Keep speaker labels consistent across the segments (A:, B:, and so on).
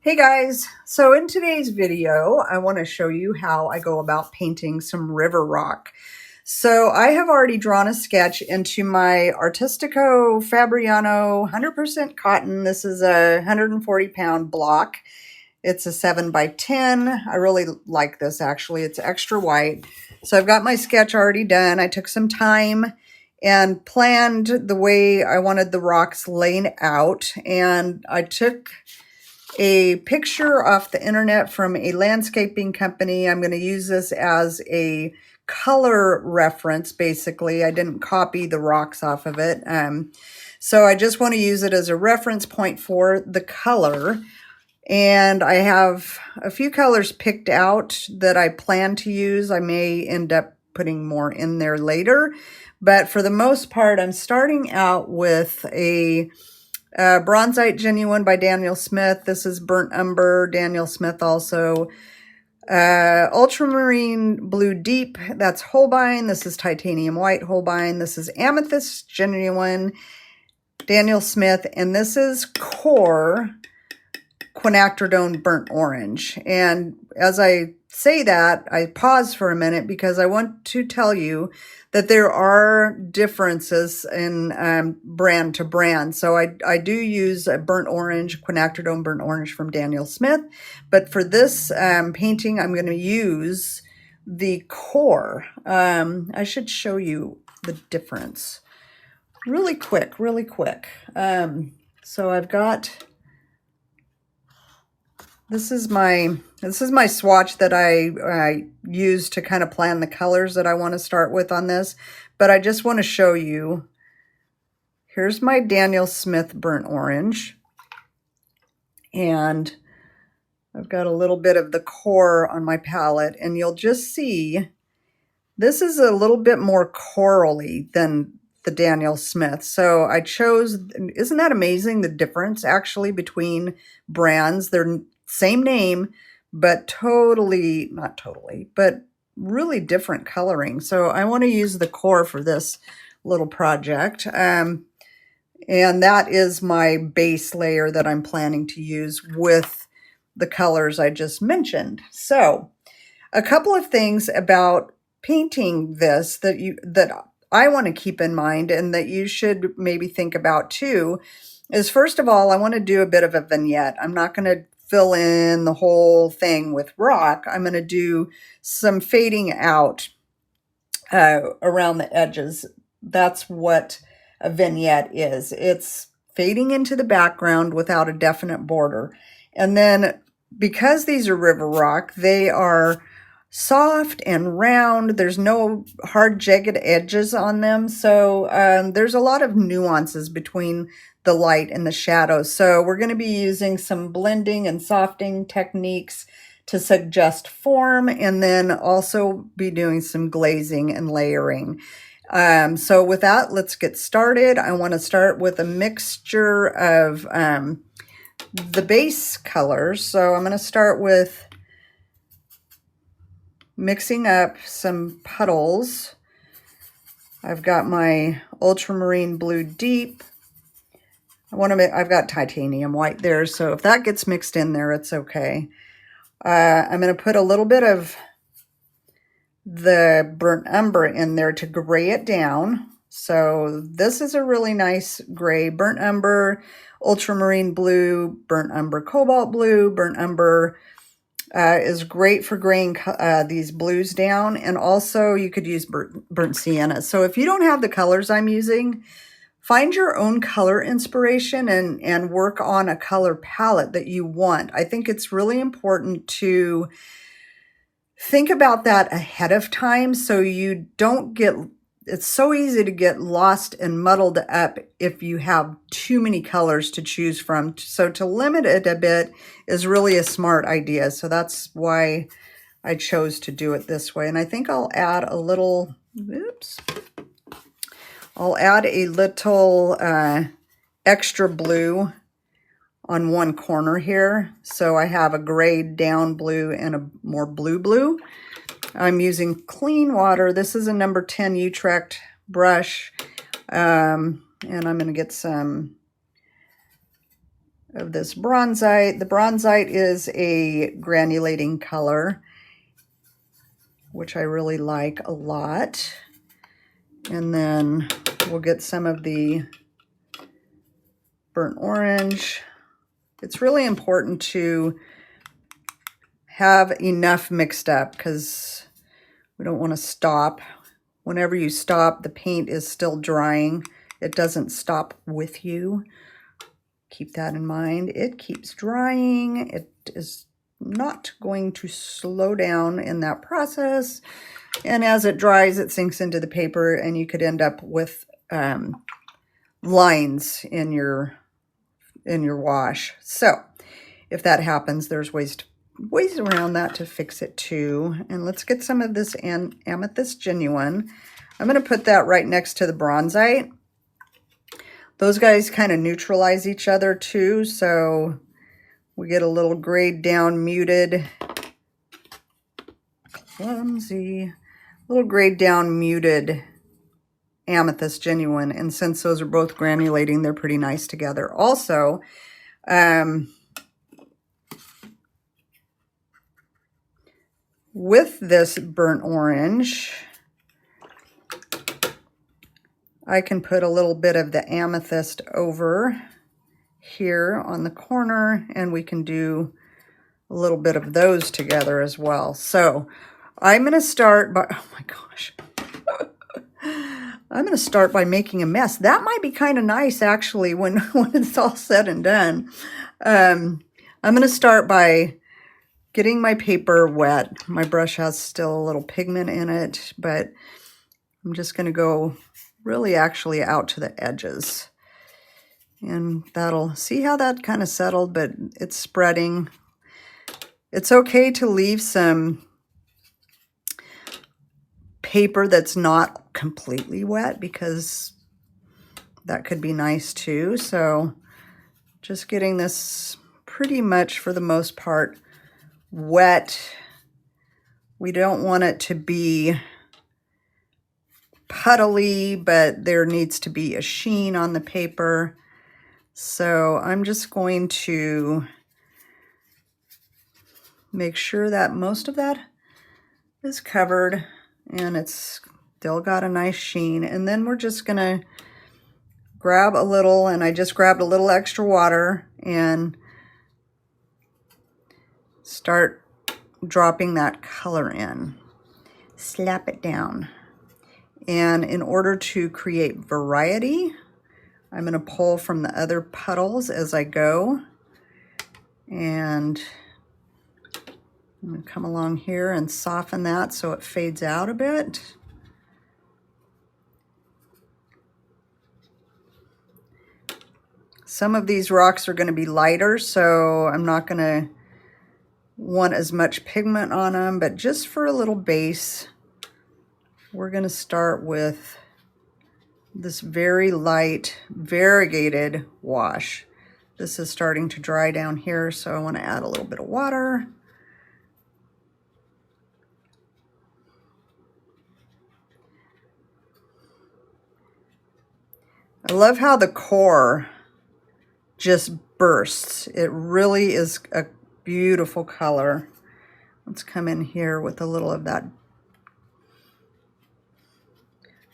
A: Hey guys, so in today's video, I want to show you how I go about painting some river rock. So I have already drawn a sketch into my Artistico Fabriano 100% cotton. This is a 140-pound block. It's a 7 by 10. I really like this actually. It's extra white. So I've got my sketch already done. I took some time and planned the way I wanted the rocks laid out. And I took a picture off the internet from a landscaping company. I'm going to use this as a color reference, basically. I didn't copy the rocks off of it. So I just want to use it as a reference point for the color. And I have a few colors picked out that I plan to use. I may end up putting more in there later. But for the most part, I'm starting out with a Bronzite Genuine by Daniel Smith. This is Burnt Umber, Daniel Smith also. Ultramarine Blue Deep, that's Holbein. This is Titanium White Holbein. This is Amethyst Genuine, Daniel Smith. And this is Core Quinacridone Burnt Orange. And as I say that, I pause for a minute because I want to tell you that there are differences in brand to brand. So I do use a burnt orange, quinacridone burnt orange from Daniel Smith. But for this painting, I'm going to use the Core. I should show you the difference really quick. So I've got... This is my swatch that I use to kind of plan the colors that I want to start with on this. But I just want to show you, here's my Daniel Smith burnt orange. And I've got a little bit of the Core on my palette. And you'll just see, this is a little bit more corally than the Daniel Smith. So I chose, isn't that amazing, the difference actually between brands? They're same name, but not totally, but really different coloring. So I want to use the Core for this little project. And that is my base layer that I'm planning to use with the colors I just mentioned. So a couple of things about painting this that I want to keep in mind and that you should maybe think about too is, first of all, I want to do a bit of a vignette. I'm not going to fill in the whole thing with rock. I'm going to do some fading out around the edges. That's what a vignette is. It's fading into the background without a definite border. And then because these are river rock, they are soft and round. There's no hard jagged edges on them. So there's a lot of nuances between the light and the shadows. So we're going to be using some blending and softening techniques to suggest form, and then also be doing some glazing and layering. So with that, let's get started. I want to start with a mixture of the base colors. So I'm going to start with mixing up some puddles. I've got my Ultramarine Blue Deep. I've got Titanium White there, so if that gets mixed in there, it's okay. I'm going to put a little bit of the Burnt Umber in there to gray it down. So this is a really nice gray. Burnt Umber, Ultramarine Blue, Burnt Umber Cobalt Blue. Burnt Umber is great for graying these blues down, and also you could use burnt sienna. So if you don't have the colors I'm using, find your own color inspiration and work on a color palette that you want. I think it's really important to think about that ahead of time so you don't get, it's so easy to get lost and muddled up if you have too many colors to choose from. So to limit it a bit is really a smart idea. So that's why I chose to do it this way. And I think I'll add a little, I'll add a little extra blue on one corner here. So I have a grayed down blue and a more blue. I'm using clean water. This is a number 10 Utrecht brush. And I'm going to get some of this bronzite. The bronzite is a granulating color, which I really like a lot. And then we'll get some of the burnt orange. It's really important to have enough mixed up because we don't want to stop. Whenever you stop, the paint is still drying. It doesn't stop with you. Keep that in mind. It keeps drying. It is not going to slow down in that process. And as it dries, it sinks into the paper and you could end up with lines in your wash. So if that happens, there's ways around that to fix it too. And let's get some of this Amethyst Genuine. I'm going to put that right next to the bronzite. Those guys kind of neutralize each other too, so we get a little grayed down muted, clumsy, little grayed down muted Amethyst Genuine. And since those are both granulating, they're pretty nice together. Also, with this burnt orange, I can put a little bit of the amethyst over here on the corner, and we can do a little bit of those together as well. So I'm going to start by, oh my gosh, I'm going to start by making a mess. That might be kind of nice actually when it's all said and done. I'm going to start by getting my paper wet. My brush has still a little pigment in it, but I'm just going to go really actually out to the edges. And that'll, see how that kind of settled, but it's spreading. It's okay to leave some paper that's not completely wet because that could be nice too. So just getting this pretty much for the most part wet. We don't want it to be puddly, but there needs to be a sheen on the paper. So I'm just going to make sure that most of that is covered and it's still got a nice sheen. And then we're just gonna grab a little, and I just grabbed a little extra water and start dropping that color in. Slap it down. And in order to create variety, I'm going to pull from the other puddles as I go. And I'm going to come along here and soften that so it fades out a bit. Some of these rocks are going to be lighter, so I'm not going to want as much pigment on them, but just for a little base, we're going to start with this very light variegated wash. This is starting to dry down here, so I want to add a little bit of water. I love how the core just bursts. It really is a beautiful color. Let's come in here with a little of that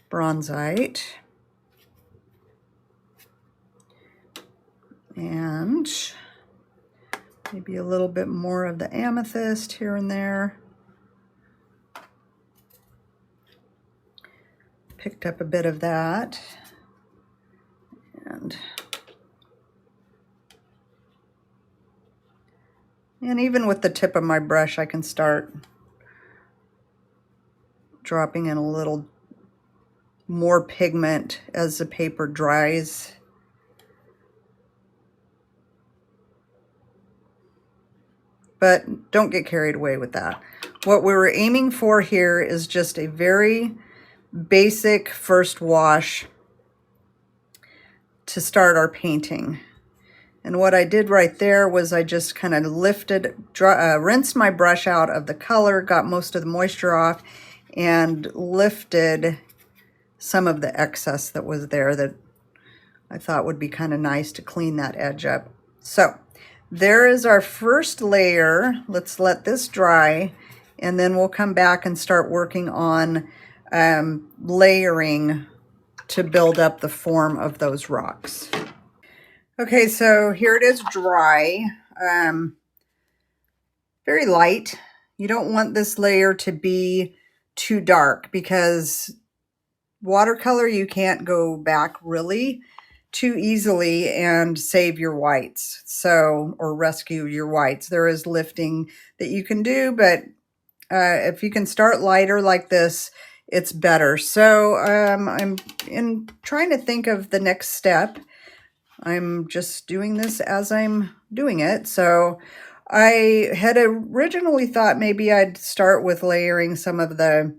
A: bronzite. And maybe a little bit more of the amethyst here and there. Picked up a bit of that. And even with the tip of my brush, I can start dropping in a little more pigment as the paper dries. But don't get carried away with that. What we were aiming for here is just a very basic first wash to start our painting. And what I did right there was I just kind of rinsed my brush out of the color, got most of the moisture off, and lifted some of the excess that was there that I thought would be kind of nice to clean that edge up. So there is our first layer. Let's let this dry, and then we'll come back and start working on layering to build up the form of those rocks. Okay, so here it is dry. Very light. You don't want this layer to be too dark because watercolor, you can't go back really too easily and save your whites. So, or rescue your whites. There is lifting that you can do, but if you can start lighter like this, it's better. So I'm trying to think of the next step. I'm just doing this as I'm doing it. So I had originally thought maybe I'd start with layering some of the,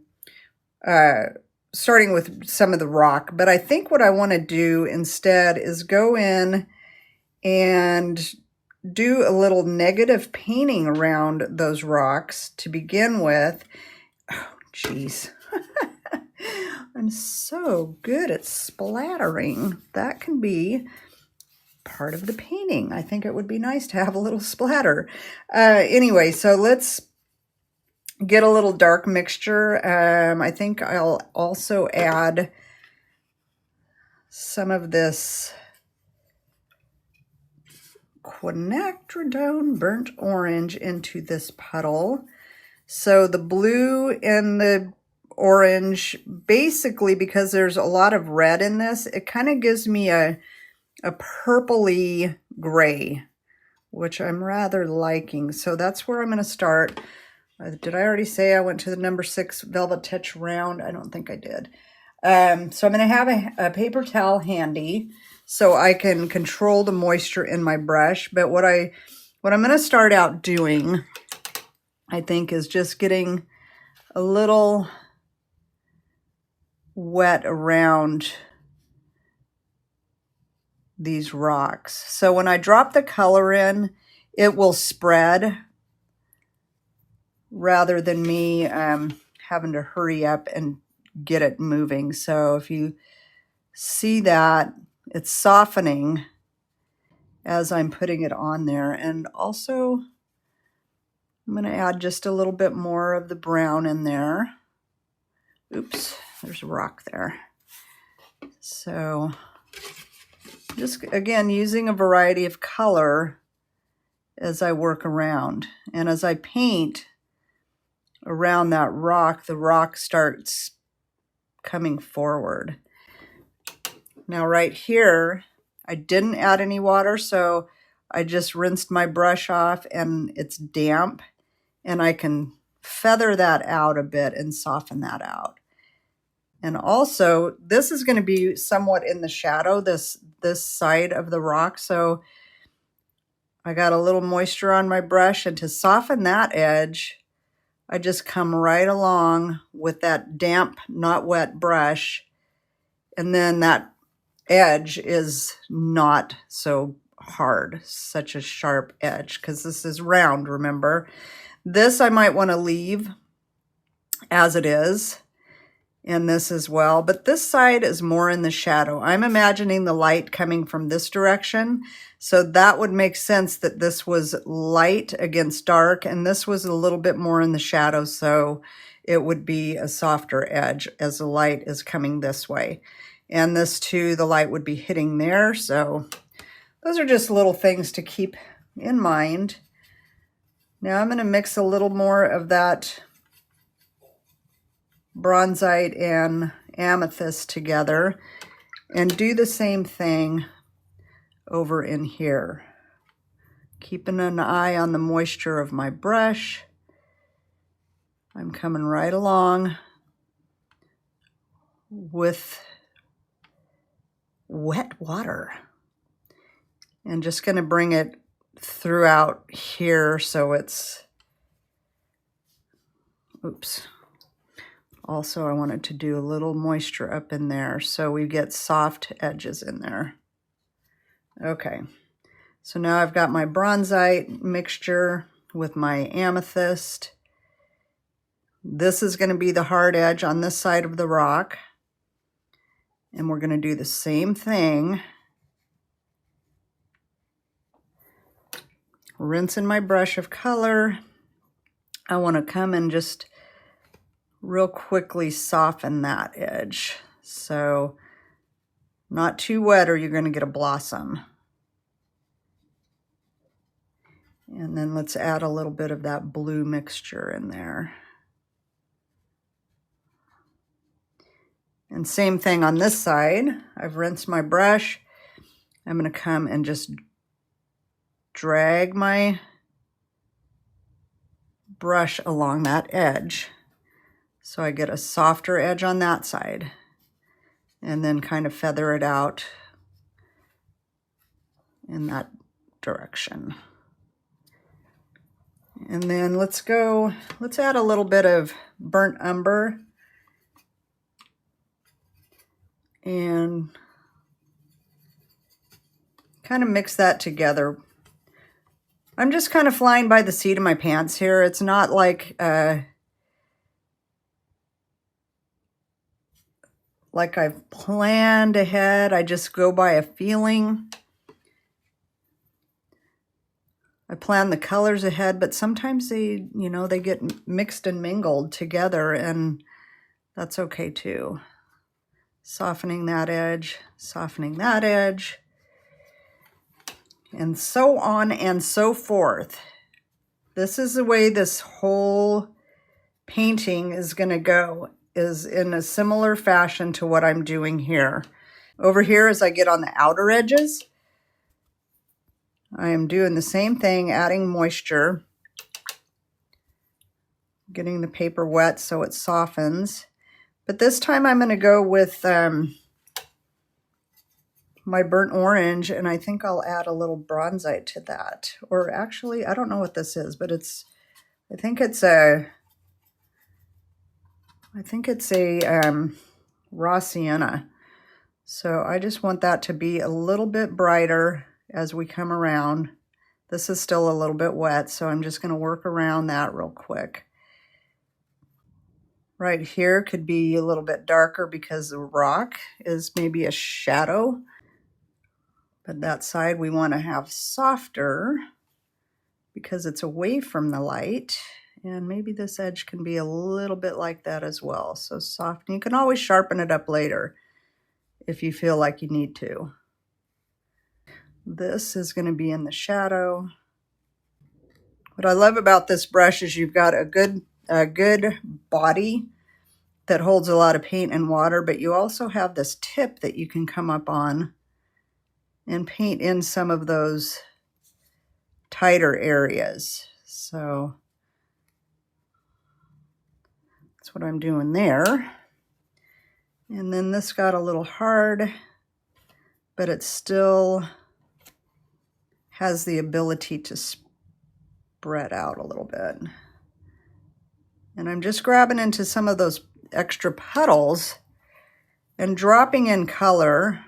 A: starting with some of the rock. But I think what I want to do instead is go in and do a little negative painting around those rocks to begin with. Oh, geez. I'm so good at splattering. That can be part of the painting. I think it would be nice to have a little splatter. Anyway, so let's get a little dark mixture. I think I'll also add some of this quinacridone burnt orange into this puddle. So the blue and the orange, basically because there's a lot of red in this, it kind of gives me a purpley gray, which I'm rather liking. So that's where I'm going to start. Did I already say I went to the number 6 velvetouch round? I don't think I did. So I'm going to have a paper towel handy so I can control the moisture in my brush. But what I'm going to start out doing, I think, is just getting a little wet around these rocks. So when I drop the color in, it will spread rather than me having to hurry up and get it moving. So if you see that, it's softening as I'm putting it on there. And also, I'm going to add just a little bit more of the brown in there. Oops, there's a rock there. So just, again, using a variety of color as I work around. And as I paint around that rock, the rock starts coming forward. Now right here, I didn't add any water, so I just rinsed my brush off and it's damp, and I can feather that out a bit and soften that out. And also, this is going to be somewhat in the shadow, this side of the rock, so I got a little moisture on my brush, and to soften that edge, I just come right along with that damp, not wet brush, and then that edge is not so hard, such a sharp edge, because this is round, remember. This I might want to leave as it is, and this as well, but this side is more in the shadow. I'm imagining the light coming from this direction, so that would make sense that this was light against dark, and this was a little bit more in the shadow, so it would be a softer edge as the light is coming this way. And this too, the light would be hitting there. So those are just little things to keep in mind. Now I'm going to mix a little more of that bronzite and amethyst together and do the same thing over in here. Keeping an eye on the moisture of my brush. I'm coming right along with wet water and just going to bring it throughout here so it's, oops. Also, I wanted to do a little moisture up in there so we get soft edges in there. Okay, so now I've got my bronzite mixture with my amethyst. This is going to be the hard edge on this side of the rock. And we're going to do the same thing rinsing my brush of color. I want to come and just real quickly soften that edge. So not too wet or you're going to get a blossom. And then let's add a little bit of that blue mixture in there. And same thing on this side. I've rinsed my brush. I'm going to come and just drag my brush along that edge so I get a softer edge on that side, and then kind of feather it out in that direction. And then let's add a little bit of burnt umber and kind of mix that together. I'm just kind of flying by the seat of my pants here. It's not like I've planned ahead. I just go by a feeling. I plan the colors ahead, but sometimes they get mixed and mingled together, and that's okay too. Softening that edge, and so on and so forth. This is the way this whole painting is going to go, is in a similar fashion to what I'm doing here. Over here, as I get on the outer edges, I am doing the same thing, adding moisture, getting the paper wet so it softens. But this time I'm going to go with my burnt orange, and I think I'll add a little bronzite to that. Or actually, I don't know what this is, but I think it's a raw sienna. So I just want that to be a little bit brighter as we come around. This is still a little bit wet, so I'm just going to work around that real quick. Right here could be a little bit darker because the rock is maybe a shadow. But that side we want to have softer because it's away from the light. And maybe this edge can be a little bit like that as well. So soft. And you can always sharpen it up later if you feel like you need to. This is going to be in the shadow. What I love about this brush is you've got a good body that holds a lot of paint and water, but you also have this tip that you can come up on and paint in some of those tighter areas. So that's what I'm doing there. And then this got a little hard, but it still has the ability to spread out a little bit. And I'm just grabbing into some of those extra puddles and dropping in color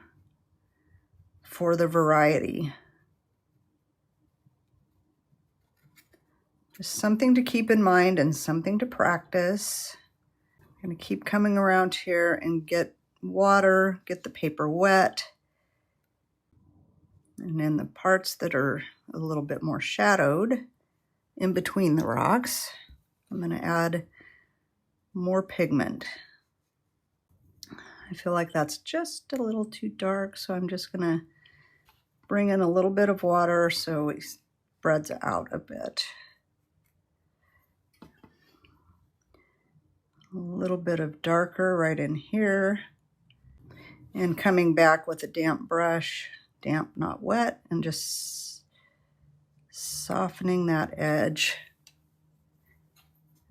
A: for the variety. Just something to keep in mind and something to practice. I'm going to keep coming around here and get water, get the paper wet. And then the parts that are a little bit more shadowed in between the rocks, I'm going to add more pigment. I feel like that's just a little too dark, so I'm just going to bring in a little bit of water so it spreads out a bit. A little bit of darker right in here. And coming back with a damp brush, damp, not wet, and just softening that edge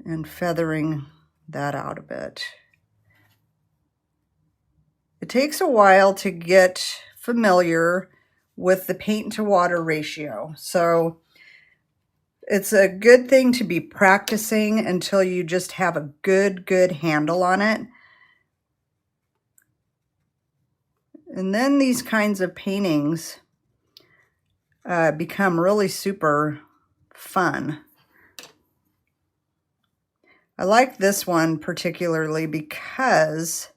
A: and feathering that out a bit. It takes a while to get familiar with the paint to water ratio. So it's a good thing to be practicing until you just have a good handle on it. And then these kinds of paintings become really super fun. I like this one particularly because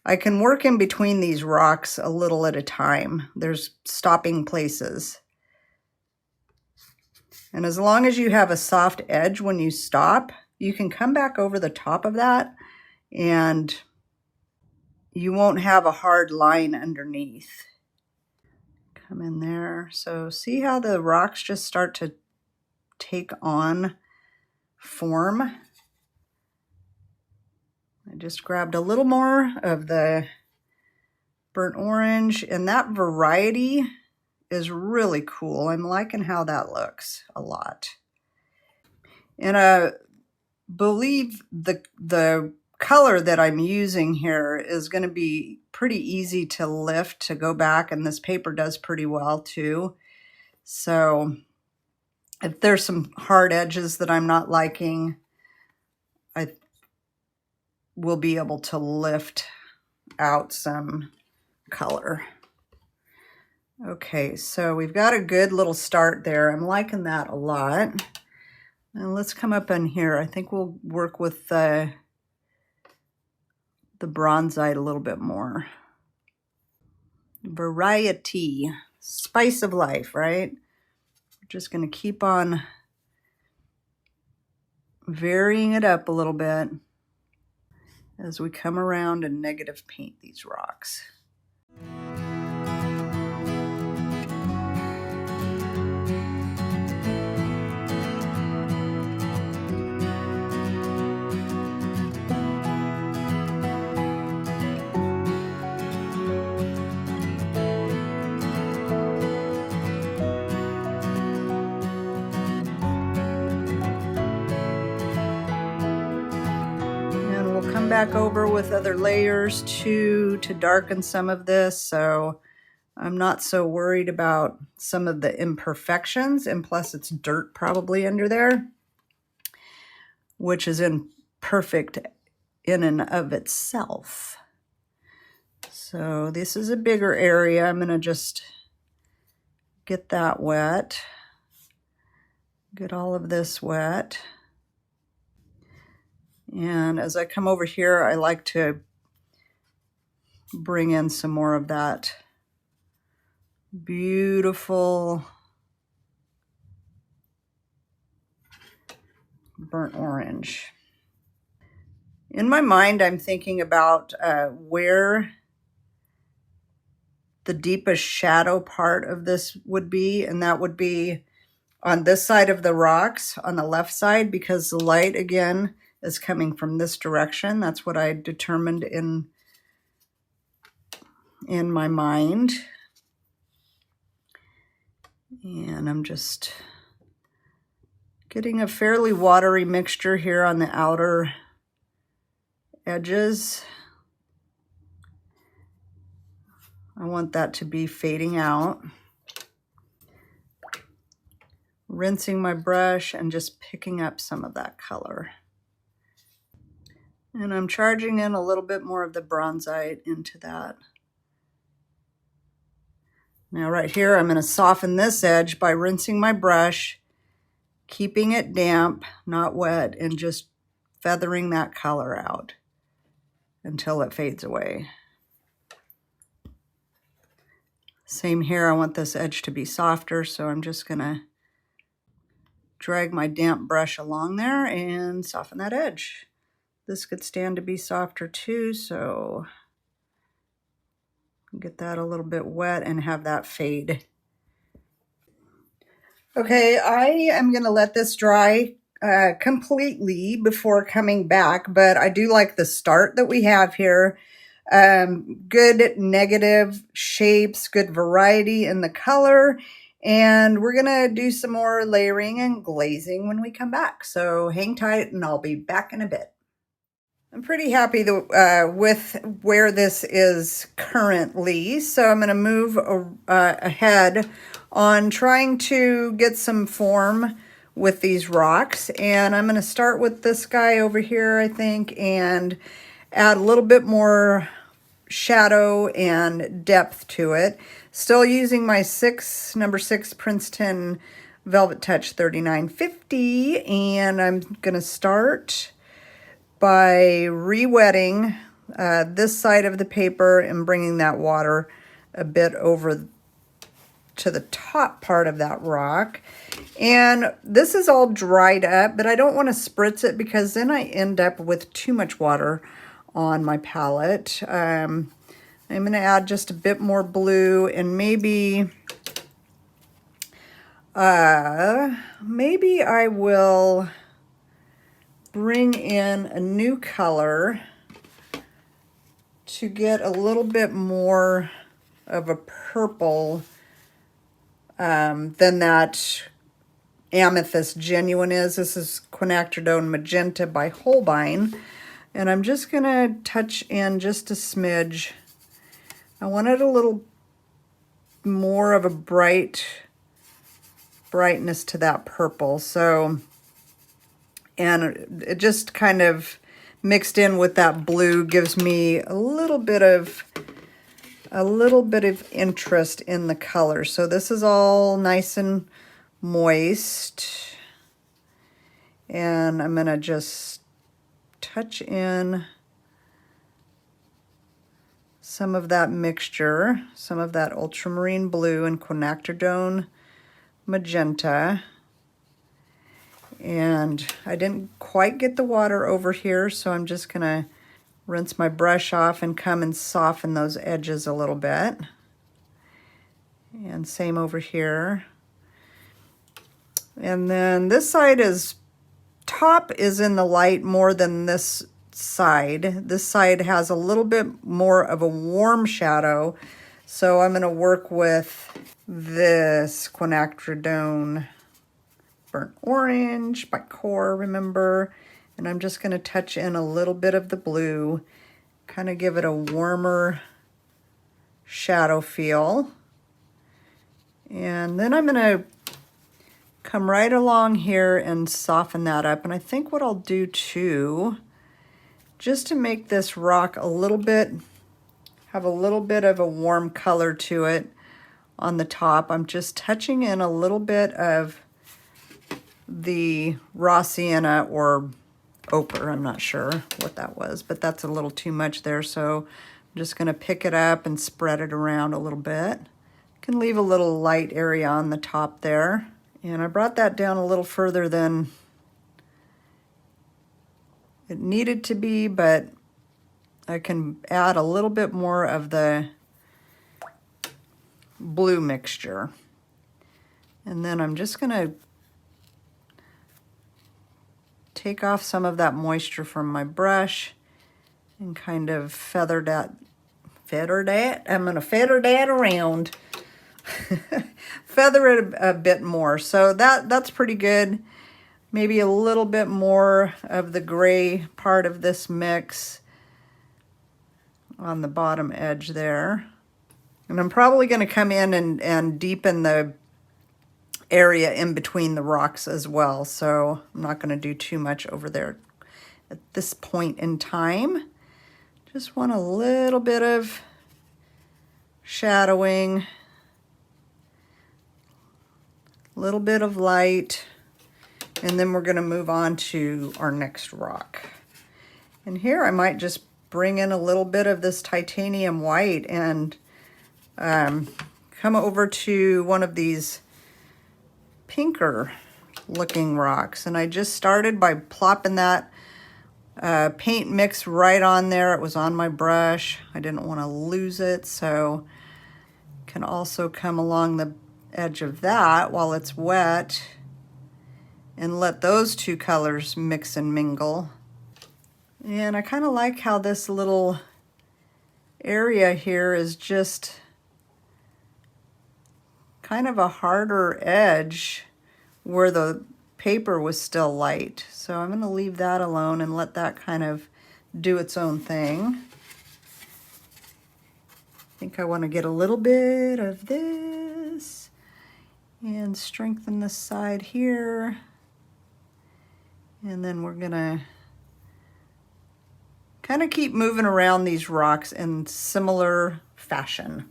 A: I can work in between these rocks a little at a time. There's stopping places. And as long as you have a soft edge when you stop, you can come back over the top of that and you won't have a hard line underneath. Come in there. So see how the rocks just start to take on form? I just grabbed a little more of the burnt orange, and that variety is really cool. I'm liking how that looks a lot. And I believe the color that I'm using here is going to be pretty easy to lift, to go back, and this paper does pretty well too. So if there's some hard edges that I'm not liking, I will be able to lift out some color. Okay, so we've got a good little start there. I'm liking that a lot. And let's come up in here. I think we'll work with the bronzite a little bit more. Variety, spice of life, right? We're just going to keep on varying it up a little bit as we come around and negative paint these rocks. Back over with other layers too to darken some of this, so I'm not so worried about some of the imperfections, and plus it's dirt probably under there, which is imperfect in and of itself. So this is a bigger area. I'm going to just get that wet, get all of this wet. And as I come over here, I like to bring in some more of that beautiful burnt orange. In my mind, I'm thinking about where the deepest shadow part of this would be, and that would be on this side of the rocks, on the left side, because the light, again, is coming from this direction. That's what I determined in my mind. And I'm just getting a fairly watery mixture here on the outer edges. I want that to be fading out. Rinsing my brush and just picking up some of that color. And I'm charging in a little bit more of the bronzite into that. Now right here, I'm going to soften this edge by rinsing my brush, keeping it damp, not wet, and just feathering that color out until it fades away. Same here, I want this edge to be softer, so I'm just going to drag my damp brush along there and soften that edge. This could stand to be softer too, so get that a little bit wet and have that fade. Okay, I am going to let this dry completely before coming back, but I do like the start that we have here. Good negative shapes, good variety in the color, and we're going to do some more layering and glazing when we come back. So hang tight and I'll be back in a bit. I'm pretty happy with where this is currently, so I'm going to move ahead on trying to get some form with these rocks. And I'm going to start with this guy over here, I think, and add a little bit more shadow and depth to it. Still using my number 6 Princeton Velvet Touch 3950, and I'm going to start by re-wetting this side of the paper and bringing that water a bit over to the top part of that rock. And this is all dried up, but I don't want to spritz it because then I end up with too much water on my palette. I'm going to add just a bit more blue and maybe I will bring in a new color to get a little bit more of a purple than that Amethyst Genuine is. This is Quinacridone Magenta by Holbein. And I'm just going to touch in just a smidge. I wanted a little more of a brightness to that purple. So, and it just kind of mixed in with that blue gives me a little bit of interest in the color. So this is all nice and moist. And I'm going to just touch in some of that mixture, some of that ultramarine blue and quinacridone magenta. And I didn't quite get the water over here, so I'm just going to rinse my brush off and come and soften those edges a little bit. And same over here. And then this side top is in the light more than this side. This side has a little bit more of a warm shadow. So I'm going to work with this Quinacridone Burnt Orange by Core, remember? And I'm just going to touch in a little bit of the blue, kind of give it a warmer shadow feel. And then I'm going to come right along here and soften that up. And I think what I'll do too, just to make this rock a little bit, have a little bit of a warm color to it on the top, I'm just touching in a little bit of the raw sienna or ochre. I'm not sure what that was, but that's a little too much there. So I'm just going to pick it up and spread it around a little bit. Can leave a little light area on the top there. And I brought that down a little further than it needed to be, but I can add a little bit more of the blue mixture. And then I'm just going to take off some of that moisture from my brush and kind of feather that. I'm going to feather that around. Feather it a bit more. So that's pretty good. Maybe a little bit more of the gray part of this mix on the bottom edge there. And I'm probably going to come in and deepen the area in between the rocks as well. So I'm not going to do too much over there at this point in time. Just want a little bit of shadowing, a little bit of light, and then we're going to move on to our next rock. And here I might just bring in a little bit of this titanium white and come over to one of these pinker looking rocks. And I just started by plopping that paint mix right on there. It was on my brush. I didn't want to lose it, so can also come along the edge of that while it's wet and let those two colors mix and mingle. And I kind of like how this little area here is just kind of a harder edge where the paper was still light. So I'm going to leave that alone and let that kind of do its own thing. I think I want to get a little bit of this and strengthen this side here. And then we're going to kind of keep moving around these rocks in similar fashion.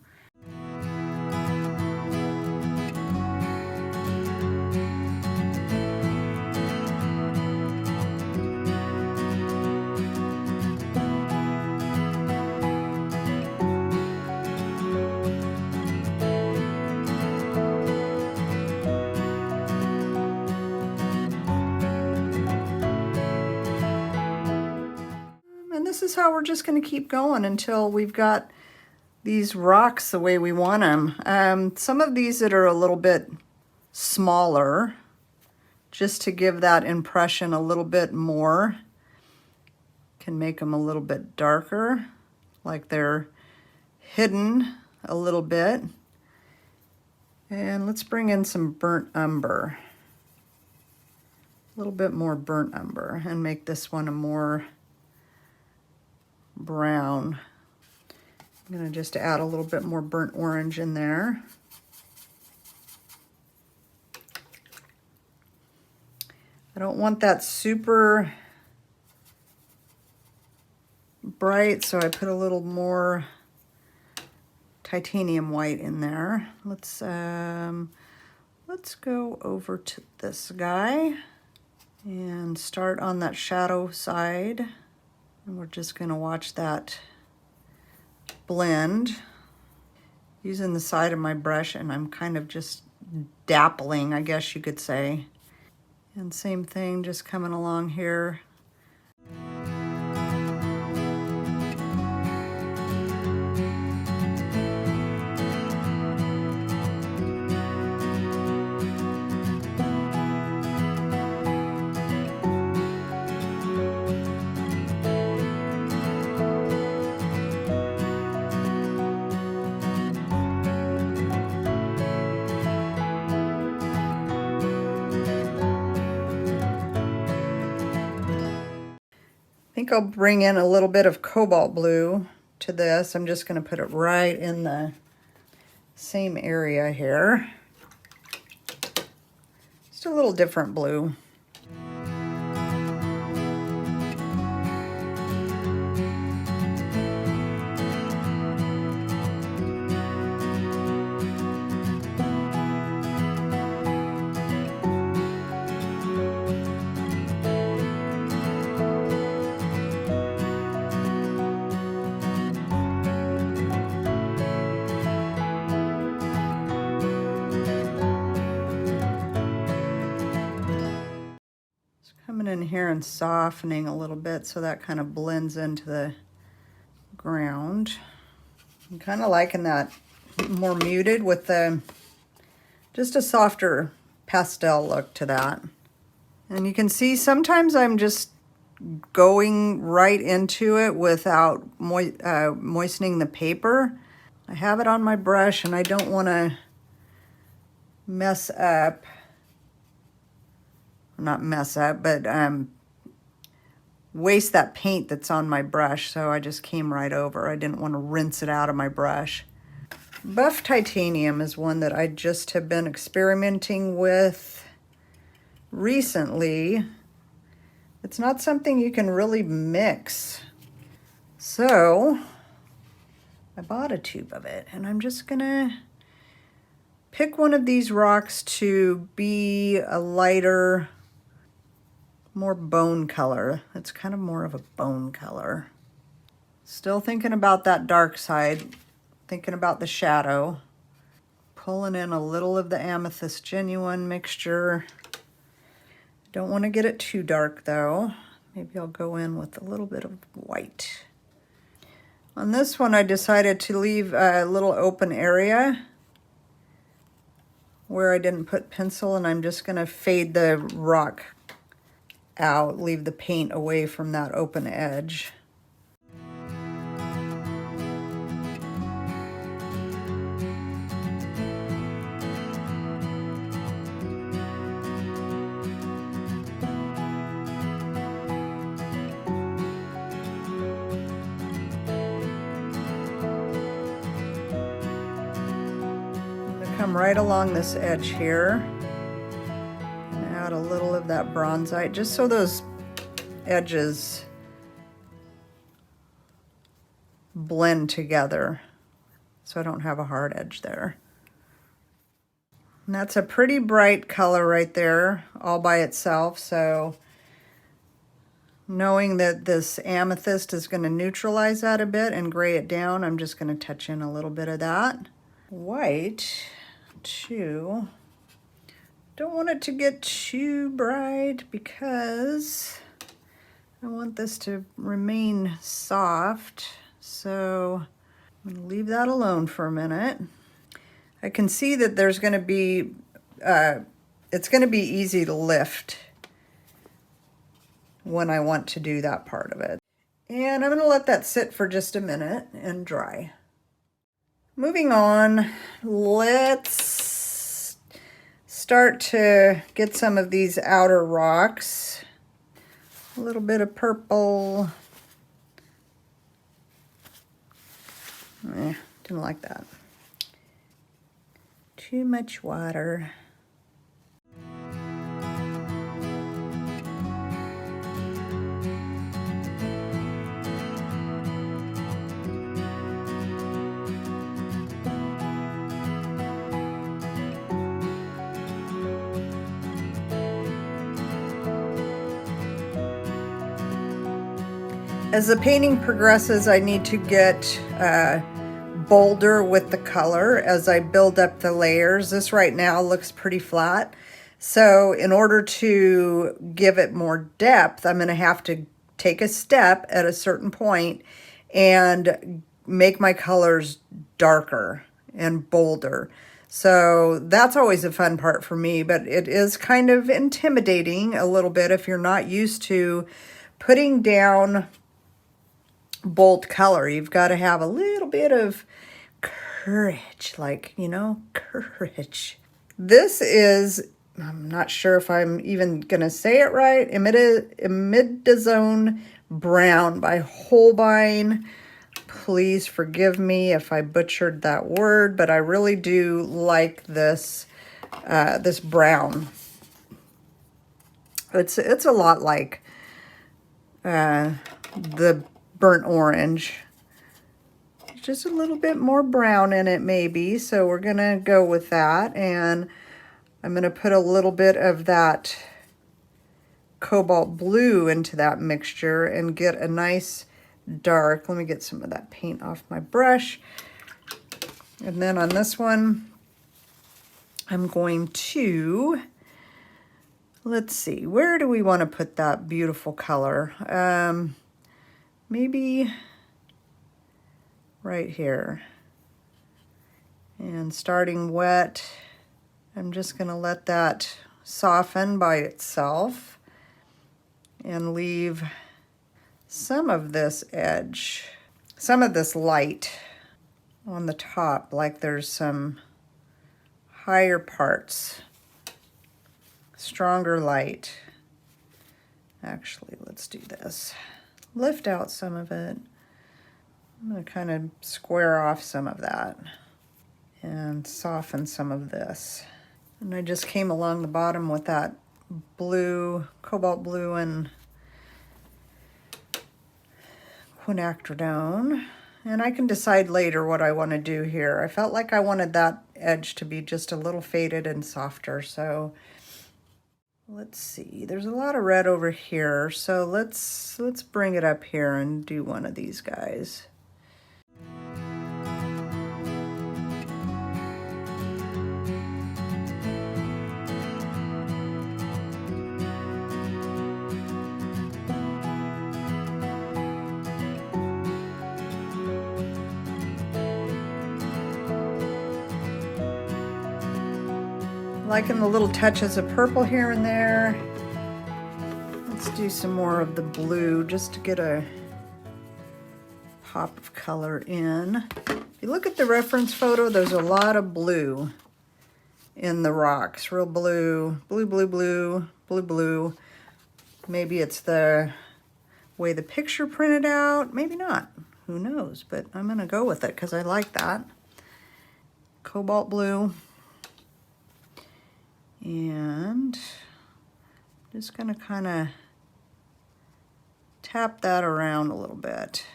A: this is how we're just going to keep going until we've got these rocks the way we want them. Some of these that are a little bit smaller, just to give that impression a little bit more, can make them a little bit darker, like they're hidden a little bit. And let's bring in some burnt umber, a little bit more burnt umber, and make this one a more brown. I'm going to just add a little bit more burnt orange in there. I don't want that super bright, so I put a little more titanium white in there. Let's go over to this guy and start on that shadow side. And we're just going to watch that blend using the side of my brush, and I'm kind of just dappling, I guess you could say. And same thing, just coming along here. I think I'll bring in a little bit of cobalt blue to this. I'm just going to put it right in the same area here. Just a little different blue. Coming in here and softening a little bit so that kind of blends into the ground. I'm kind of liking that more muted with the just a softer pastel look to that. And you can see sometimes I'm just going right into it without moistening the paper. I have it on my brush and I don't want to mess up. Not mess up, but waste that paint that's on my brush, so I just came right over. I didn't want to rinse it out of my brush. Buff titanium is one that I just have been experimenting with recently. It's not something you can really mix. So I bought a tube of it, and I'm just gonna pick one of these rocks to be a lighter, more bone color. It's kind of more of a bone color. Still thinking about that dark side, thinking about the shadow. Pulling in a little of the Amethyst Genuine mixture. Don't want to get it too dark though. Maybe I'll go in with a little bit of white. On this one I decided to leave a little open area where I didn't put pencil, and I'm just going to fade the rock out, leave the paint away from that open edge. I'm going to come right along this edge here. Add a little of that bronzite just so those edges blend together, so I don't have a hard edge there. And that's a pretty bright color right there all by itself, so knowing that this amethyst is going to neutralize that a bit and gray it down, I'm just going to touch in a little bit of that. White too. Don't want it to get too bright because I want this to remain soft, so I'm going to leave that alone for a minute. I can see that there's going to be, it's going to be easy to lift when I want to do that part of it. And I'm going to let that sit for just a minute and dry. Moving on, let's start to get some of these outer rocks. A little bit of purple. Didn't like that. Too much water. As the painting progresses, I need to get bolder with the color as I build up the layers. This right now looks pretty flat. So in order to give it more depth, I'm going to have to take a step at a certain point and make my colors darker and bolder. So that's always a fun part for me, but it is kind of intimidating a little bit if you're not used to putting down bold color. You've got to have a little bit of courage, like, you know, courage. This is, I'm not sure if I'm even going to say it right, Imidazone Brown by Holbein. Please forgive me if I butchered that word, but I really do like this, this brown. It's a lot like the burnt orange, just a little bit more brown in it maybe, so we're gonna go with that. And I'm gonna put a little bit of that cobalt blue into that mixture and get a nice dark. Let me get some of that paint off my brush. And then on this one, I'm going to, let's see, where do we want to put that beautiful color? Maybe right here. And starting wet, I'm just going to let that soften by itself and leave some of this edge, some of this light on the top, like there's some higher parts, stronger light. Actually, let's do this. Lift out some of it. I'm going to kind of square off some of that and soften some of this. And I just came along the bottom with that blue, cobalt blue and quinacridone. And I can decide later what I want to do here. I felt like I wanted that edge to be just a little faded and softer, so let's see, there's a lot of red over here, so let's bring it up here and do one of these guys. Liking the little touches of purple here and there. Let's do some more of the blue just to get a pop of color in. If you look at the reference photo, there's a lot of blue in the rocks. Real blue, blue, blue, blue, blue, blue. Maybe it's the way the picture printed out. Maybe not. Who knows? But I'm going to go with it because I like that. Cobalt blue. And just going to kind of tap that around a little bit.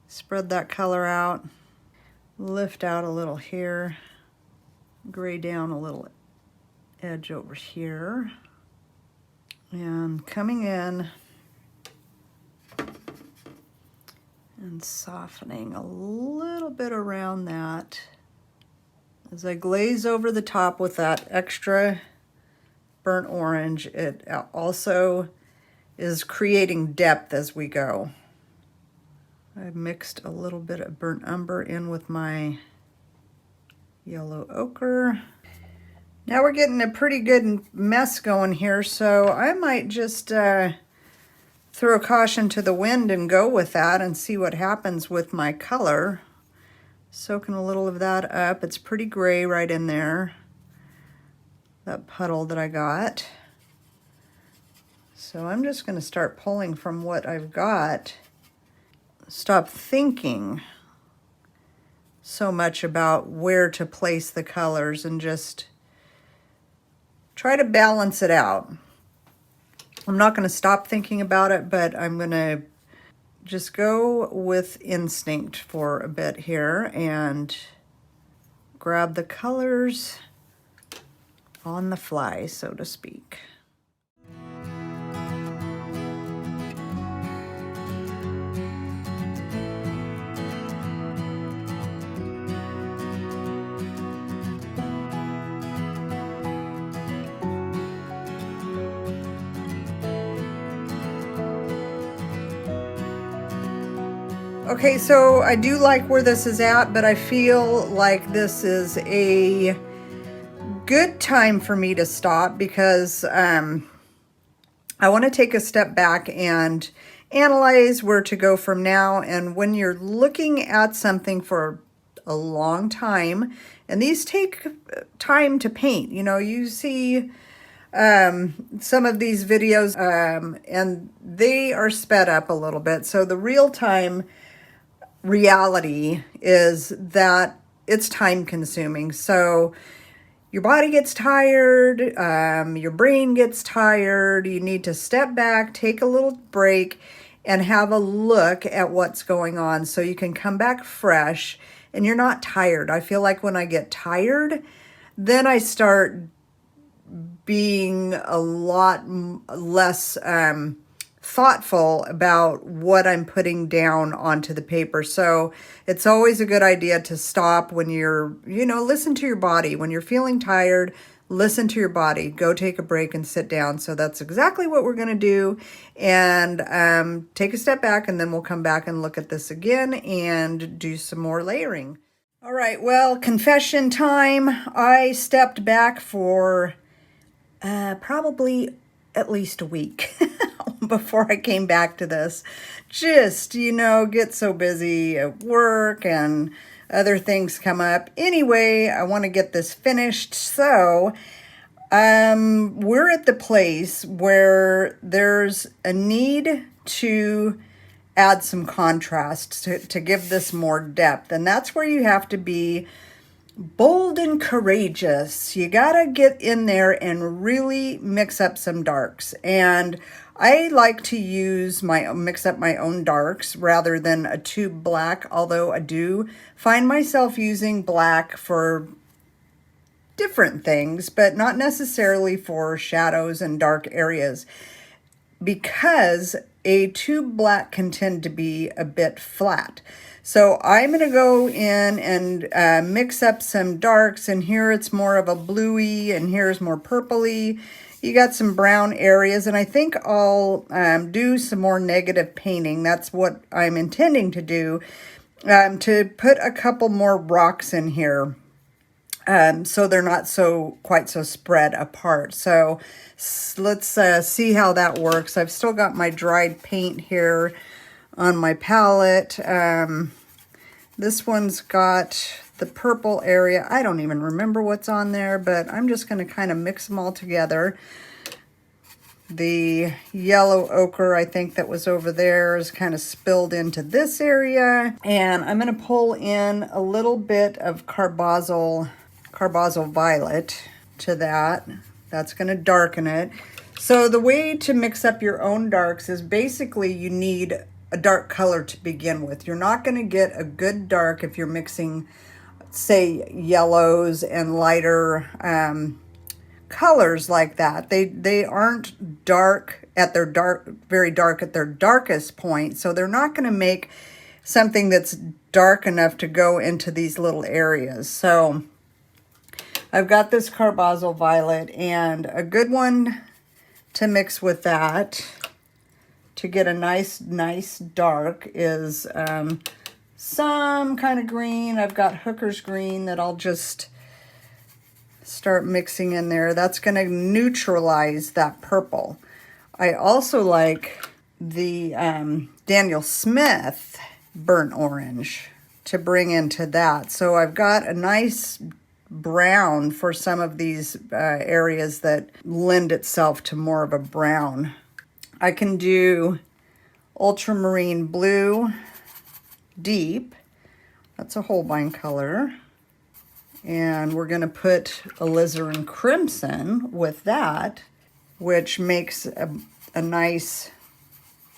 A: Spread that color out. Lift out a little here. Gray down a little edge over here. And coming in and softening a little bit around that. As I glaze over the top with that extra burnt orange, it also is creating depth as we go. I mixed a little bit of burnt umber in with my yellow ochre. Now we're getting a pretty good mess going here, so I might just throw caution to the wind and go with that and see what happens with my color. Soaking a little of that up. It's pretty gray right in there, that puddle that I got. So I'm just going to start pulling from what I've got. Stop thinking so much about where to place the colors and just try to balance it out. I'm not going to stop thinking about it, but I'm going to just go with instinct for a bit here and grab the colors on the fly, so to speak. Okay, so I do like where this is at, but I feel like this is a good time for me to stop because I want to take a step back and analyze where to go from now. And when you're looking at something for a long time, and these take time to paint, you know, you see some of these videos and they are sped up a little bit. So the real time reality is that it's time consuming. So your body gets tired, your brain gets tired, you need to step back, take a little break, and have a look at what's going on so you can come back fresh and you're not tired. I feel like when I get tired, then I start being a lot less thoughtful about what I'm putting down onto the paper. So it's always a good idea to stop when you're, you know, listen to your body. When you're feeling tired, listen to your body. Go take a break and sit down. So that's exactly what we're going to do. And take a step back, and then we'll come back and look at this again and do some more layering. All right, well, confession time. I stepped back for probably at least a week before I came back to this. Just, you know, get so busy at work and other things come up. Anyway, I want to get this finished. So we're at the place where there's a need to add some contrast to give this more depth. And that's where you have to be bold and courageous. You gotta get in there and really mix up some darks. And I like to mix up my own darks rather than a tube black, although I do find myself using black for different things, but not necessarily for shadows and dark areas, because a tube black can tend to be a bit flat. So I'm going to go in and mix up some darks, and here it's more of a bluey, and here's more purpley. You got some brown areas, and I think I'll do some more negative painting. That's what I'm intending to do, to put a couple more rocks in here, so they're not quite so spread apart. So let's see how that works. I've still got my dried paint here on my palette. This one's got the purple area. I don't even remember what's on there, but I'm just going to kind of mix them all together. The yellow ochre, I think that was over there, is kind of spilled into this area. And I'm going to pull in a little bit of Carbazole violet to that. That's going to darken it. So the way to mix up your own darks is basically you need a dark color to begin with. You're not going to get a good dark if you're mixing, say, yellows and lighter colors like that. They aren't dark at their very dark at their darkest point, so they're not going to make something that's dark enough to go into these little areas. So I've got this Carbazole violet, and a good one to mix with that to get a nice dark is some kind of green. I've got Hooker's green that I'll just start mixing in there. That's going to neutralize that purple. I also like the Daniel Smith burnt orange to bring into that. So I've got a nice brown for some of these areas that lend itself to more of a brown. I can do ultramarine blue deep. That's a Holbein color. And we're going to put alizarin crimson with that, which makes a nice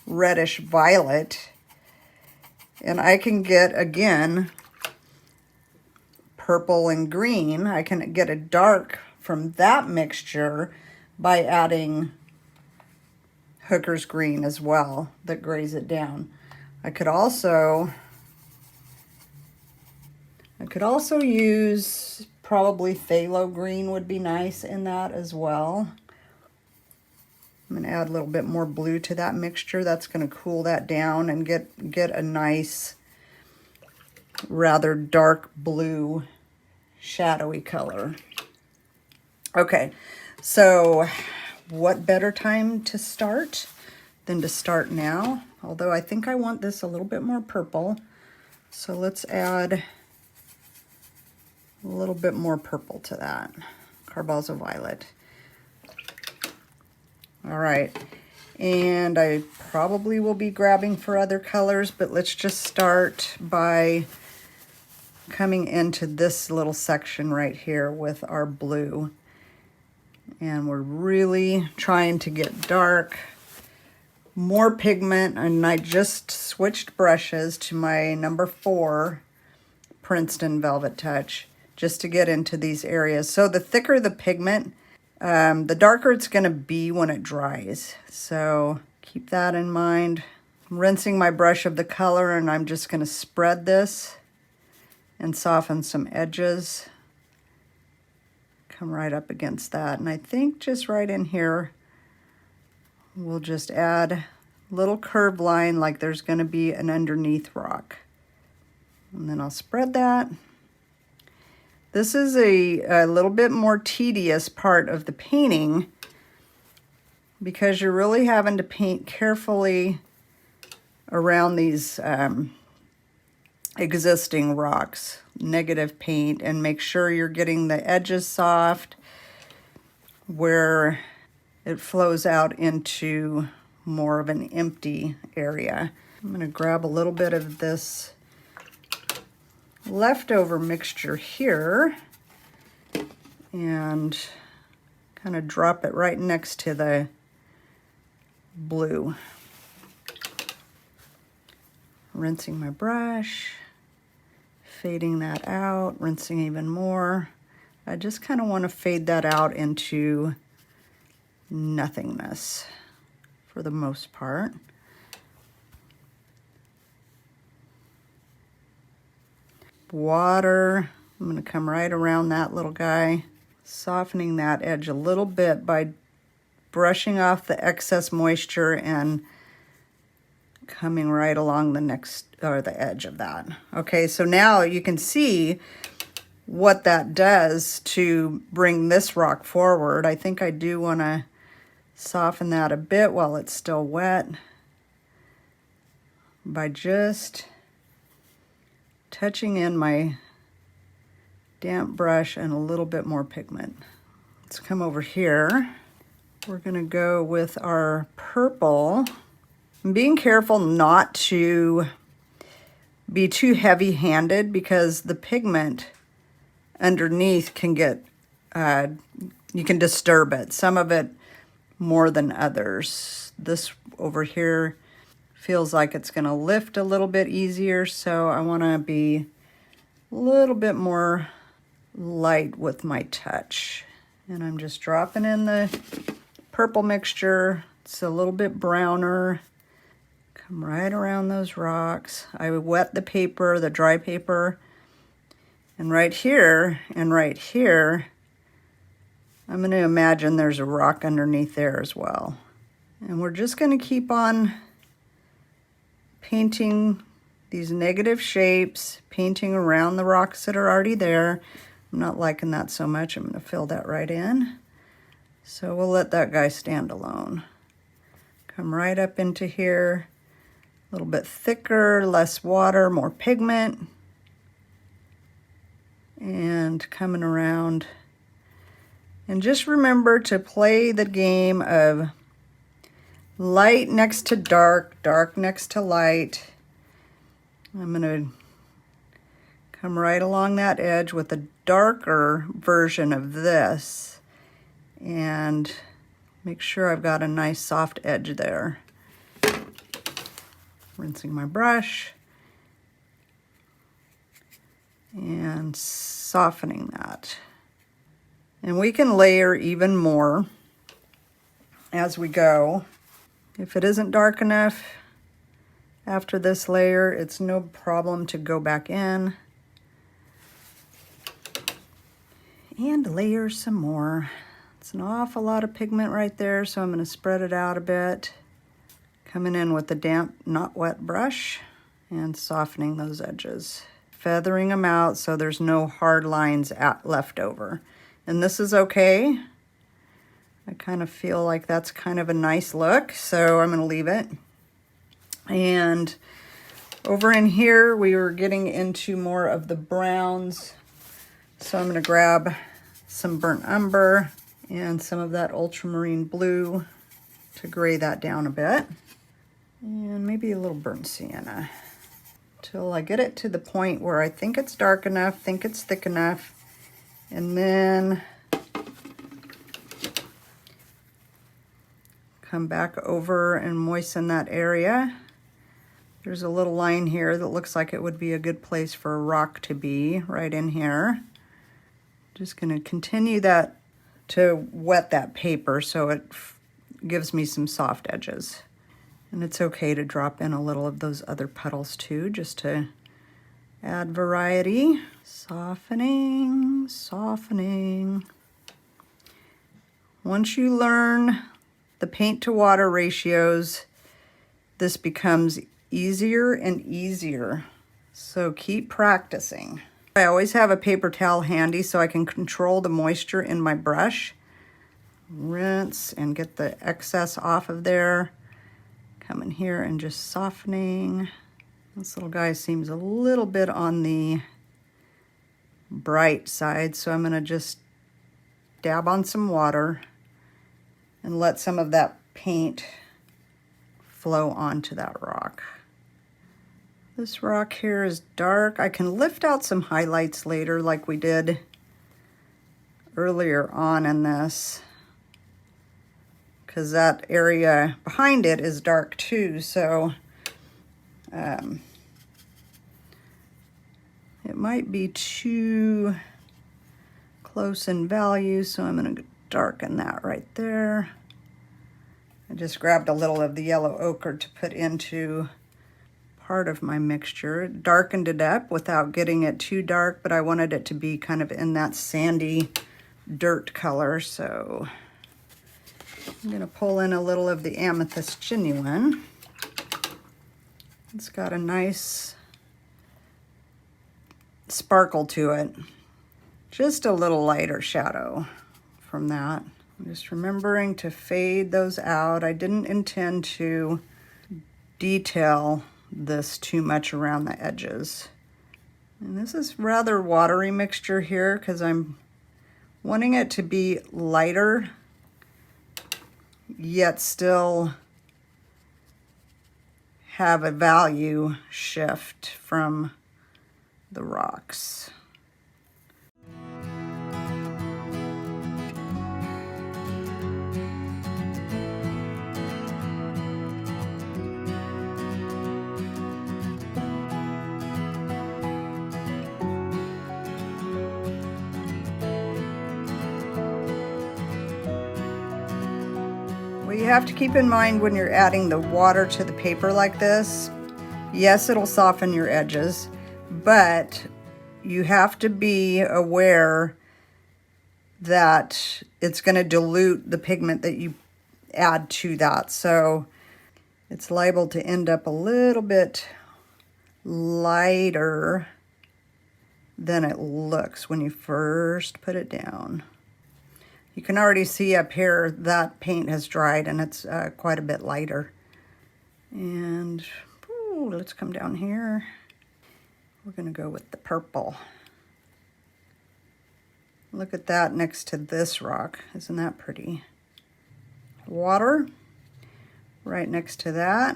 A: reddish violet. And I can get, again, purple and green. I can get a dark from that mixture by adding Hooker's green as well that grays it down. I could also use probably phthalo green would be nice in that as well. I'm going to add a little bit more blue to that mixture. That's going to cool that down and get a nice, rather dark blue, shadowy color. Okay, so what better time to start than to start now? Although I think I want this a little bit more purple. So let's add a little bit more purple to that. Carbazole violet. All right, and I probably will be grabbing for other colors, but let's just start by coming into this little section right here with our blue. And we're really trying to get dark, more pigment, and I just switched brushes to my number 4 Princeton Velvet Touch just to get into these areas. So the thicker the pigment, the darker it's going to be when it dries. So keep that in mind. I'm rinsing my brush of the color, and I'm just going to spread this and soften some edges. Come right up against that. And I think just right in here, we'll just add a little curved line like there's going to be an underneath rock. And then I'll spread that. This is a little bit more tedious part of the painting because you're really having to paint carefully around these existing rocks, negative paint, and make sure you're getting the edges soft where it flows out into more of an empty area. I'm going to grab a little bit of this leftover mixture here and kind of drop it right next to the blue. Rinsing my brush, fading that out, rinsing even more. I just kind of want to fade that out into nothingness for the most part. Water, I'm going to come right around that little guy, softening that edge a little bit by brushing off the excess moisture and coming right along the edge of that. Okay, so now you can see what that does to bring this rock forward. I think I do want to soften that a bit while it's still wet by just touching in my damp brush and a little bit more pigment. Let's come over here. We're going to go with our purple. I'm being careful not to be too heavy-handed because the pigment underneath can get, you can disturb it. Some of it more than others. This over here feels like it's going to lift a little bit easier, so I want to be a little bit more light with my touch. And I'm just dropping in the purple mixture. It's a little bit browner. Come right around those rocks. I wet the paper, the dry paper, and right here, I'm going to imagine there's a rock underneath there as well. And we're just going to keep on painting these negative shapes, painting around the rocks that are already there. I'm not liking that so much. I'm going to fill that right in. So we'll let that guy stand alone. Come right up into here. A little bit thicker, less water, more pigment. And coming around. And just remember to play the game of light next to dark, dark next to light. I'm going to come right along that edge with a darker version of this and make sure I've got a nice soft edge there. Rinsing my brush and softening that. And we can layer even more as we go. If it isn't dark enough after this layer, it's no problem to go back in and layer some more. It's an awful lot of pigment right there, so I'm going to spread it out a bit. Coming in with a damp, not wet brush and softening those edges. Feathering them out so there's no hard lines left over. And this is okay. I kind of feel like that's kind of a nice look, so I'm going to leave it. And over in here, we were getting into more of the browns. So I'm going to grab some burnt umber and some of that ultramarine blue to gray that down a bit. And maybe a little burnt sienna. Till I get it to the point where I think it's dark enough, think it's thick enough. And then come back over and moisten that area. There's a little line here that looks like it would be a good place for a rock to be, right in here. Just going to continue that to wet that paper so it gives me some soft edges. And it's okay to drop in a little of those other petals too, just to add variety. Softening, softening. Once you learn the paint to water ratios, this becomes easier and easier. So keep practicing. I always have a paper towel handy so I can control the moisture in my brush. Rinse and get the excess off of there. Come in here and just softening. This little guy seems a little bit on the bright side, so I'm going to just dab on some water and let some of that paint flow onto that rock. This rock here is dark. I can lift out some highlights later like we did earlier on in this, because that area behind it is dark too, so it might be too close in value, so I'm going to darken that right there. I just grabbed a little of the yellow ochre to put into part of my mixture. Darkened it up without getting it too dark, but I wanted it to be kind of in that sandy dirt color, so I'm going to pull in a little of the Amethyst Genuine. It's got a nice sparkle to it. Just a little lighter shadow from that. I'm just remembering to fade those out. I didn't intend to detail this too much around the edges. And this is rather watery mixture here because I'm wanting it to be lighter yet still have a value shift from the rocks. What you have to keep in mind when you're adding the water to the paper like this, yes, it'll soften your edges, but you have to be aware that it's going to dilute the pigment that you add to that. So it's liable to end up a little bit lighter than it looks when you first put it down. You can already see up here that paint has dried and it's quite a bit lighter. And ooh, let's come down here. We're gonna go with the purple. Look at that next to this rock. Isn't that pretty? Water right next to that.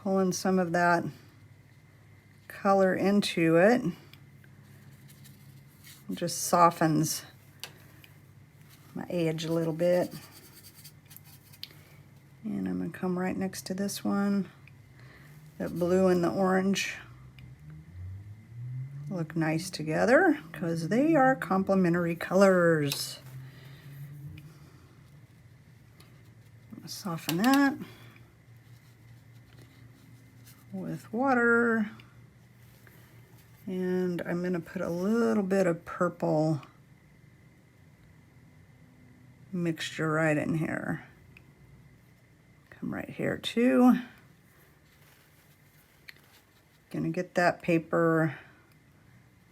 A: Pulling some of that color into it. It just softens my edge a little bit. And I'm gonna come right next to this one. That blue and the orange look nice together because they are complementary colors. I'm gonna soften that with water. And I'm gonna put a little bit of purple mixture right in here. Come right here too. Gonna get that paper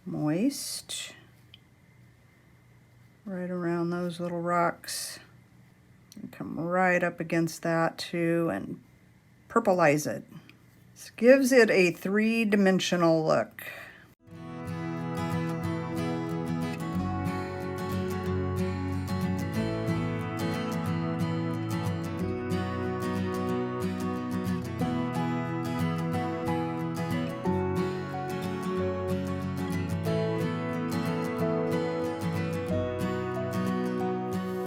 A: moist right around those little rocks. And come right up against that too and purplize it. This gives it a three-dimensional look.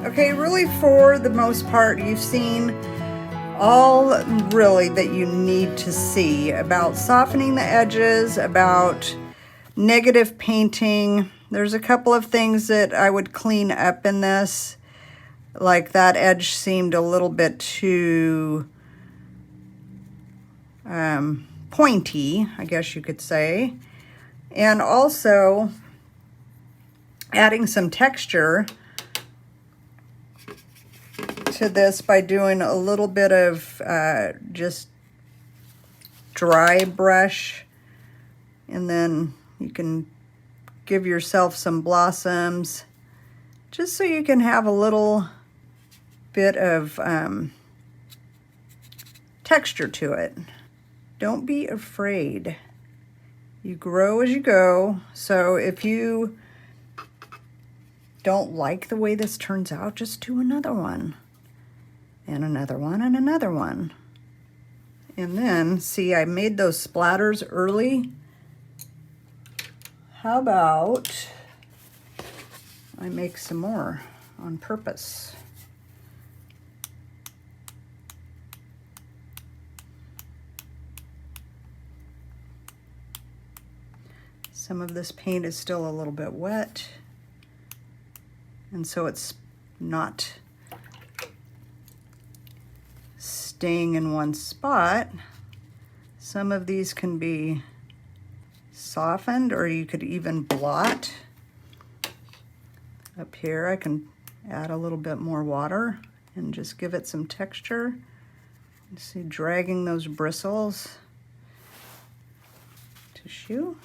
A: Okay, really for the most part, you've seen all really that you need to see about softening the edges, about negative painting. There's a couple of things that I would clean up in this. Like that edge seemed a little bit too pointy, I guess you could say. And also adding some texture to this by doing a little bit of just dry brush, and then you can give yourself some blossoms just so you can have a little bit of texture to it. Don't be afraid. You grow as you go. So if you don't like the way this turns out, just do another one. And another one, and another one. And then, see, I made those splatters early. How about I make some more on purpose? Some of this paint is still a little bit wet, and so it's not staying in one spot. Some of these can be softened, or you could even blot. Up here I can add a little bit more water and just give it some texture. You see, dragging those bristles. Tissue.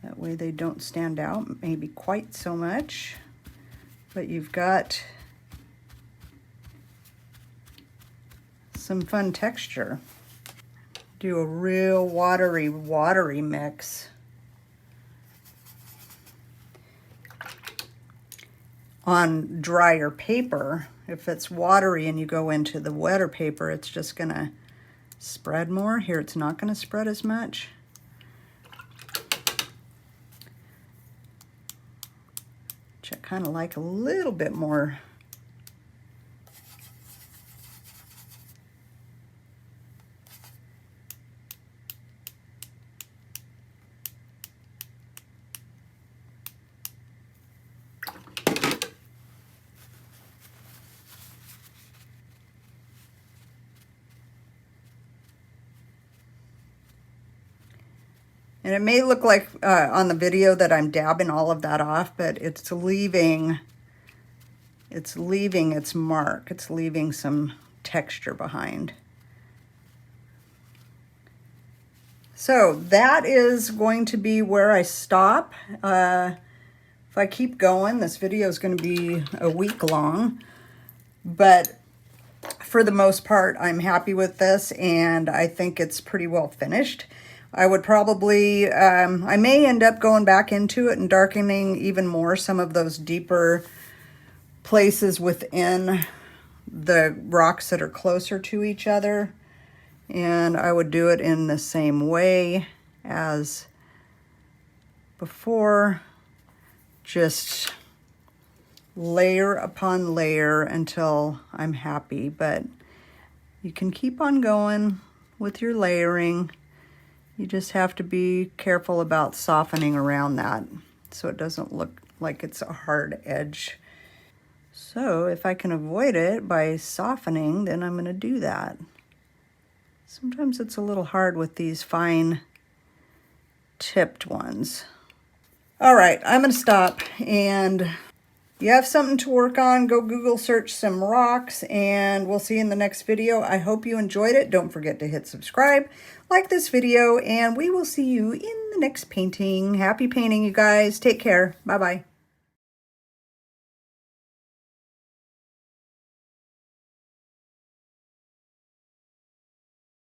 A: That way they don't stand out maybe quite so much, but you've got some fun texture. Do a real watery mix. On drier paper, if it's watery and you go into the wetter paper, it's just gonna spread more. Here it's not gonna spread as much. Which I kind of like a little bit more. And it may look like on the video that I'm dabbing all of that off, but it's leaving its mark. It's leaving some texture behind. So that is going to be where I stop. If I keep going, this video is going to be a week long, but for the most part, I'm happy with this, and I think it's pretty well finished. I would probably, I may end up going back into it and darkening even more some of those deeper places within the rocks that are closer to each other. And I would do it in the same way as before, just layer upon layer until I'm happy. But you can keep on going with your layering. You just have to be careful about softening around that so it doesn't look like it's a hard edge. So if I can avoid it by softening, then I'm going to do that. Sometimes it's a little hard with these fine tipped ones. All right, I'm going to stop, and you have something to work on. Go Google search some rocks, and we'll see you in the next video. I hope you enjoyed it. Don't forget to hit subscribe, like this video, and we will see you in the next painting. Happy painting, you guys. Take care. Bye-bye.